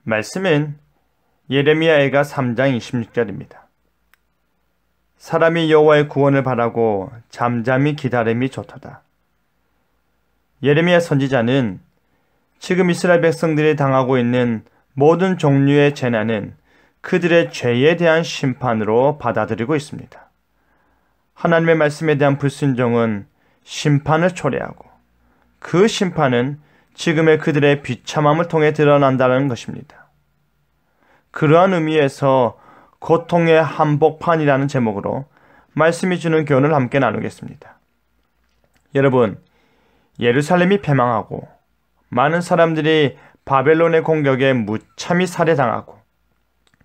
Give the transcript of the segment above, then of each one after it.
말씀은 예레미야애가 3장 26절입니다. 사람이 여호와의 구원을 바라고 잠잠히 기다림이 좋도다. 예레미야 선지자는 지금 이스라엘 백성들이 당하고 있는 모든 종류의 재난은 그들의 죄에 대한 심판으로 받아들이고 있습니다. 하나님의 말씀에 대한 불순종은 심판을 초래하고 그 심판은 지금의 그들의 비참함을 통해 드러난다는 것입니다. 그러한 의미에서 고통의 한복판이라는 제목으로 말씀이 주는 교훈을 함께 나누겠습니다. 여러분, 예루살렘이 패망하고 많은 사람들이 바벨론의 공격에 무참히 살해당하고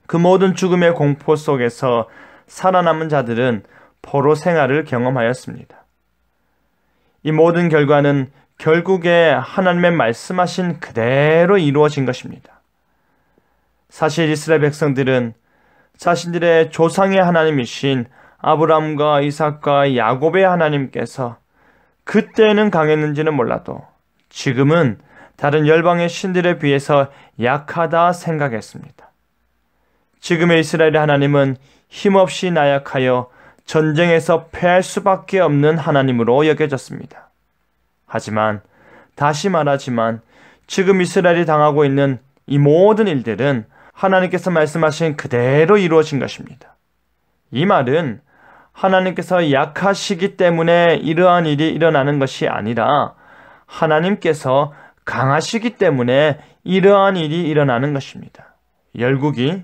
그 모든 죽음의 공포 속에서 살아남은 자들은 포로 생활을 경험하였습니다. 이 모든 결과는 결국에 하나님의 말씀하신 그대로 이루어진 것입니다. 사실 이스라엘 백성들은 자신들의 조상의 하나님이신 아브라함과 이삭과 야곱의 하나님께서 그때는 강했는지는 몰라도 지금은 다른 열방의 신들에 비해서 약하다 생각했습니다. 지금의 이스라엘의 하나님은 힘없이 나약하여 전쟁에서 패할 수밖에 없는 하나님으로 여겨졌습니다. 하지만 다시 말하지만 지금 이스라엘이 당하고 있는 이 모든 일들은 하나님께서 말씀하신 그대로 이루어진 것입니다. 이 말은 하나님께서 약하시기 때문에 이러한 일이 일어나는 것이 아니라 하나님께서 강하시기 때문에 이러한 일이 일어나는 것입니다. 열국이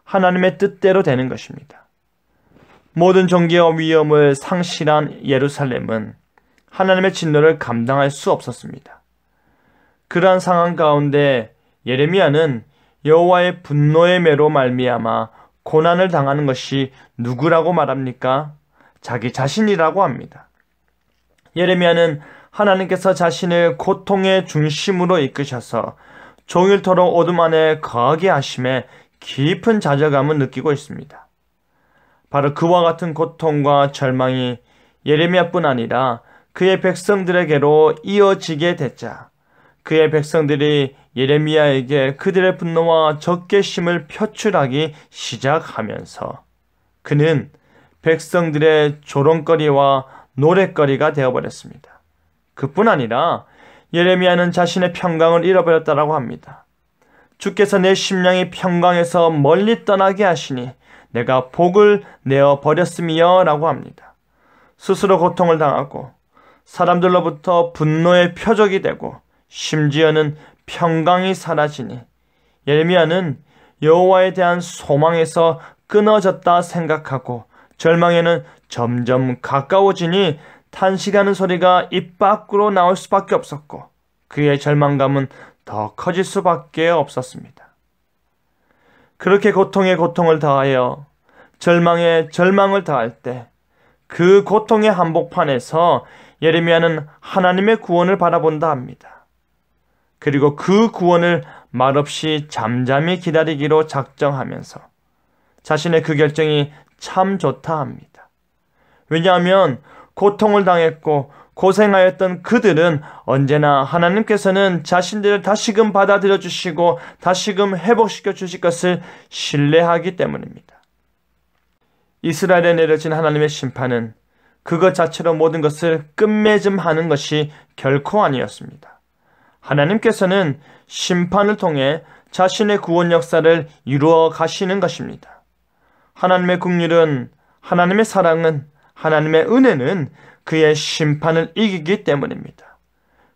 하나님의 뜻대로 되는 것입니다. 모든 존귀와 위엄을 상실한 예루살렘은 하나님의 진노를 감당할 수 없었습니다. 그러한 상황 가운데 예레미야는 여호와의 분노의 매로 말미암아 고난을 당하는 것이 누구라고 말합니까? 자기 자신이라고 합니다. 예레미야는 하나님께서 자신을 고통의 중심으로 이끄셔서 종일토록 어둠 안에 거하게 하심에 깊은 좌절감을 느끼고 있습니다. 바로 그와 같은 고통과 절망이 예레미야뿐 아니라 그의 백성들에게로 이어지게 됐자 그의 백성들이 예레미야에게 그들의 분노와 적개심을 표출하기 시작하면서 그는 백성들의 조롱거리와 노랫거리가 되어버렸습니다. 그뿐 아니라 예레미야는 자신의 평강을 잃어버렸다고 합니다. 주께서 내 심령이 평강에서 멀리 떠나게 하시니 내가 복을 내어 버렸음이여 라고 합니다. 스스로 고통을 당하고 사람들로부터 분노의 표적이 되고 심지어는 평강이 사라지니 예레미야는 여호와에 대한 소망에서 끊어졌다 생각하고 절망에는 점점 가까워지니 탄식하는 소리가 입 밖으로 나올 수밖에 없었고 그의 절망감은 더 커질 수밖에 없었습니다. 그렇게 고통에 고통을 더하여 절망에 절망을 더할 때 그 고통의 한복판에서 예레미야는 하나님의 구원을 바라본다 합니다. 그리고 그 구원을 말없이 잠잠히 기다리기로 작정하면서 자신의 그 결정이 참 좋다 합니다. 왜냐하면 고통을 당했고 고생하였던 그들은 언제나 하나님께서는 자신들을 다시금 받아들여 주시고 다시금 회복시켜 주실 것을 신뢰하기 때문입니다. 이스라엘에 내려진 하나님의 심판은 그것 자체로 모든 것을 끝맺음하는 것이 결코 아니었습니다. 하나님께서는 심판을 통해 자신의 구원 역사를 이루어 가시는 것입니다. 하나님의 긍휼은, 하나님의 사랑은, 하나님의 은혜는 그의 심판을 이기기 때문입니다.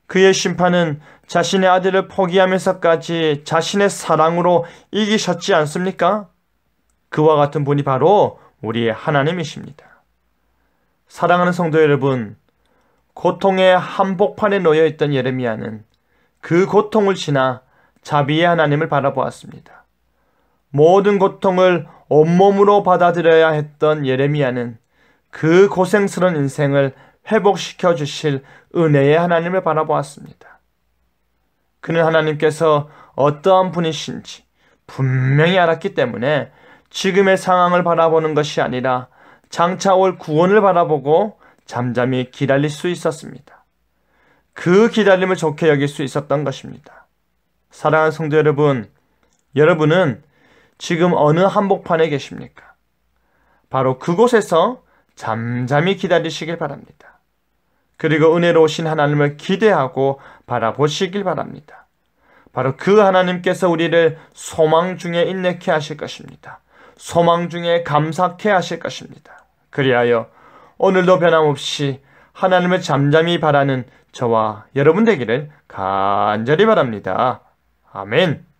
그의 심판은 자신의 아들을 포기하면서까지 자신의 사랑으로 이기셨지 않습니까? 그와 같은 분이 바로 우리의 하나님이십니다. 사랑하는 성도 여러분, 고통의 한복판에 놓여있던 예레미야는 그 고통을 지나 자비의 하나님을 바라보았습니다. 모든 고통을 온몸으로 받아들여야 했던 예레미야는 그 고생스러운 인생을 회복시켜 주실 은혜의 하나님을 바라보았습니다. 그는 하나님께서 어떠한 분이신지 분명히 알았기 때문에 지금의 상황을 바라보는 것이 아니라 장차 올 구원을 바라보고 잠잠히 기다릴 수 있었습니다. 그 기다림을 좋게 여길 수 있었던 것입니다. 사랑하는 성도 여러분, 여러분은 지금 어느 한복판에 계십니까? 바로 그곳에서 잠잠히 기다리시길 바랍니다. 그리고 은혜로우신 하나님을 기대하고 바라보시길 바랍니다. 바로 그 하나님께서 우리를 소망 중에 인내케 하실 것입니다. 소망 중에 감사케 하실 것입니다. 그리하여 오늘도 변함없이 하나님을 잠잠히 바라는 저와 여러분 되기를 간절히 바랍니다. 아멘.